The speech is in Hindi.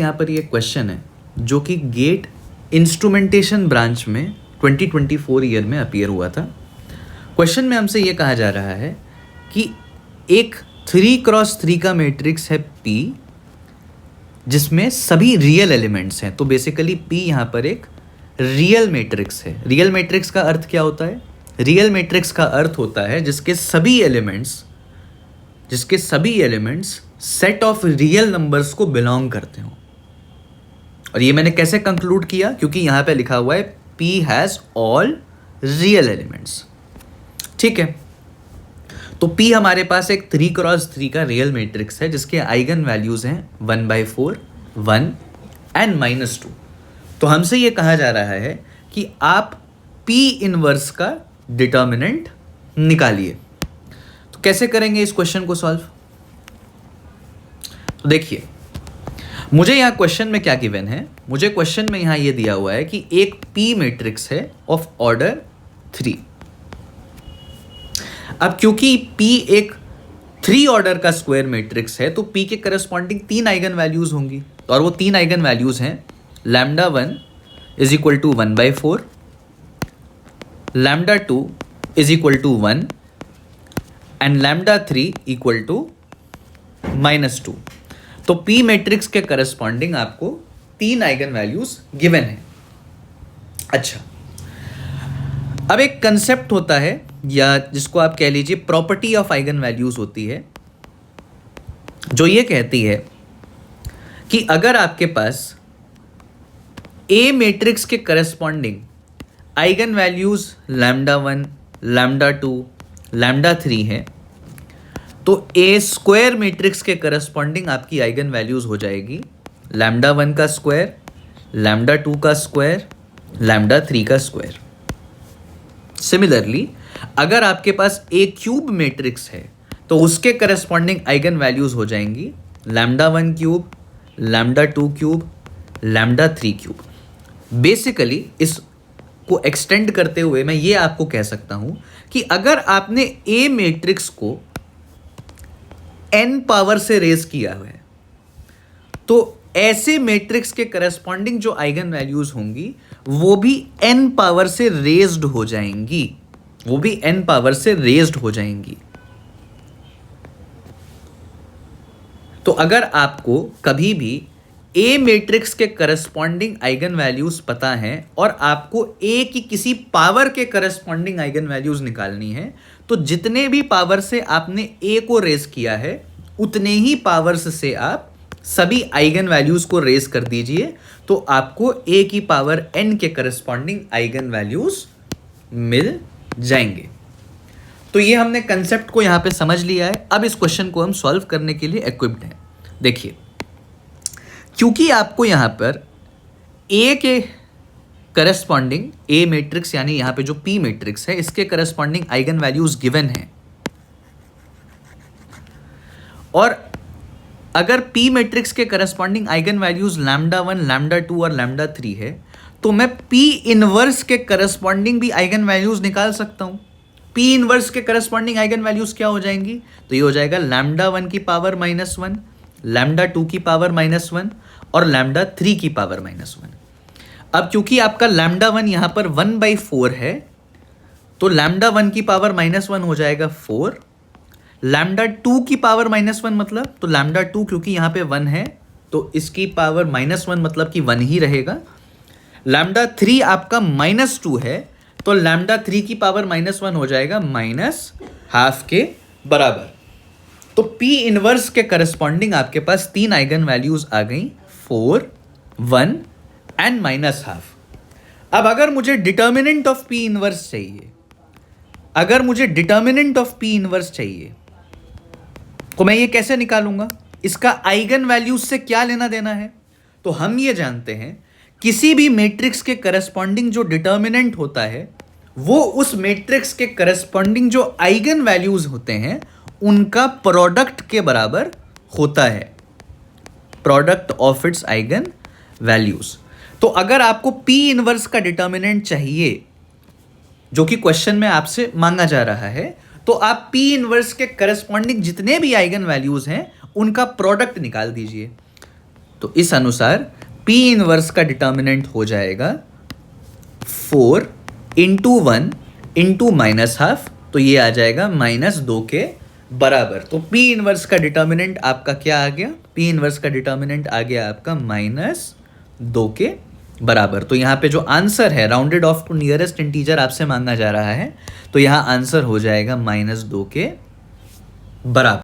यहाँ पर ये क्वेश्चन है जो कि गेट इंस्ट्रूमेंटेशन ब्रांच में 2024 ईयर में अपीयर हुआ था। क्वेश्चन में हमसे ये कहा जा रहा है कि एक 3x3 का मैट्रिक्स है P जिसमें सभी रियल एलिमेंट्स हैं। तो बेसिकली P यहाँ पर एक रियल मैट्रिक्स है। रियल मैट्रिक्स का अर्थ क्या होता है? रियल मैट्रिक्स का अर्थ होता है जिसके सभी elements set of real numbers को बिलोंग करते हो। और ये मैंने कैसे कंक्लूड किया? क्योंकि यहाँ पे लिखा हुआ है P has all real elements. ठीक है, तो P हमारे पास एक 3x3 का रियल मैट्रिक्स है जिसके आइगन वैल्यूज हैं 1/4, 1 एंड -2। तो हमसे ये कहा जा रहा है कि आप P इनवर्स का डिटर्मिनेंट निकालिए। तो कैसे करेंगे इस क्वेश्चन को सॉल्व? तो देखिए, मुझे यहाँ क्वेश्चन में क्या गिवन है? मुझे क्वेश्चन में यहाँ ये दिया हुआ है कि एक P मैट्रिक्स है ऑफ ऑर्डर 3। अब क्योंकि P एक 3 ऑर्डर का स्क्वायर मैट्रिक्स है तो P के करस्पॉन्डिंग 3 आइगन वैल्यूज होंगी और वो 3 आइगन वैल्यूज हैं λ1 = 1/4, λ2 = 1 एंड λ3 = -2। तो P मैट्रिक्स के करस्पॉन्डिंग आपको 3 आइगन वैल्यूज गिवन है। अच्छा, अब एक कंसेप्ट होता है या जिसको आप कह लीजिए प्रॉपर्टी ऑफ आइगन वैल्यूज होती है, जो ये कहती है कि अगर आपके पास A मैट्रिक्स के करस्पॉन्डिंग आइगन वैल्यूज λ1, λ2, λ3 है तो A स्क्वायर मैट्रिक्स के करस्पॉन्डिंग आपकी आइगन वैल्यूज हो जाएगी λ1 का स्क्वायर, λ2 का स्क्वायर, λ3 का स्क्वायर। सिमिलरली अगर आपके पास A क्यूब मैट्रिक्स है तो उसके करस्पॉन्डिंग आइगन वैल्यूज हो जाएंगी λ1 क्यूब, λ2 क्यूब, λ3 क्यूब। बेसिकली इसको एक्सटेंड करते हुए मैं ये आपको कह सकता हूं कि अगर आपने A मैट्रिक्स को n पावर से रेज किया है तो ऐसे मैट्रिक्स के करस्पॉन्डिंग जो आइगन वैल्यूज होंगी वो भी n पावर से रेज्ड हो जाएंगी। तो अगर आपको कभी भी A मैट्रिक्स के करस्पॉन्डिंग आइगन वैल्यूज पता है और आपको A की किसी पावर के करस्पॉन्डिंग आइगन वैल्यूज निकालनी है तो जितने भी पावर से आपने A को रेज किया है उतने ही पावर्स से आप सभी आइगन वैल्यूज को रेज कर दीजिए तो आपको A की पावर n के करस्पॉन्डिंग आइगन वैल्यूज मिल जाएंगे। तो ये हमने कंसेप्ट को यहां पे समझ लिया है। अब इस क्वेश्चन को हम सॉल्व करने के लिए इक्विप्ड हैं। देखिए, क्योंकि आपको यहां पर A के करस्पॉन्डिंग A मैट्रिक्स यानी यहां पे जो P मैट्रिक्स है इसके करस्पॉन्डिंग आइगन वैल्यूज गिवन है और अगर P मैट्रिक्स के करस्पॉन्डिंग आइगन वैल्यूज λ1, λ2 और λ3 है तो मैं P इनवर्स के करस्पॉन्डिंग भी आइगन वैल्यूज निकाल सकता हूं। P इनवर्स के करस्पॉन्डिंग आइगन वैल्यूज क्या हो जाएंगी? तो ये हो जाएगा λ1 की पावर -1, λ2 की पावर -1 और λ3 की पावर -1। अब क्योंकि आपका λ1 यहां पर 1/4 है तो λ1 की पावर -1 हो जाएगा 4, λ2 की पावर -1 मतलब तो λ2 क्योंकि यहां पे 1 है तो इसकी पावर -1 मतलब कि 1 ही रहेगा। λ3 आपका -2 है तो λ3 की पावर -1 हो जाएगा -½ के बराबर। तो P इनवर्स के करस्पॉन्डिंग आपके पास 3 आइगन वैल्यूज आ गई 4, 1 एंड -½ अब अगर मुझे डिटर्मिनेंट ऑफ P इनवर्स चाहिए तो मैं ये कैसे निकालूंगा? इसका आइगन वैल्यूज से क्या लेना देना है? तो हम ये जानते हैं किसी भी मैट्रिक्स के करस्पॉन्डिंग जो डिटर्मिनेंट होता है वो उस मैट्रिक्स के करस्पॉन्डिंग जो आइगन वैल्यूज होते हैं उनका प्रोडक्ट के बराबर होता है, product of its eigen values. तो अगर आपको P इनवर्स का डिटर्मिनेंट चाहिए जो कि क्वेश्चन में आपसे मांगा जा रहा है तो आप P इनवर्स के करस्पॉन्डिंग जितने भी आइगन वैल्यूज हैं उनका प्रोडक्ट निकाल दीजिए। तो इस अनुसार P इनवर्स का डिटर्मिनेंट हो जाएगा 4 इंटू 1 इंटू -12, तो ये आ जाएगा -2 के बराबर। तो P इनवर्स का डिटर्मिनेंट आपका क्या आ गया? P इनवर्स का डिटर्मिनेंट आ गया आपका -2 के बराबर। तो यहाँ पे जो आंसर है rounded off to nearest integer आपसे मांगा जा रहा है, तो यहाँ आंसर हो जाएगा -2 के बराबर।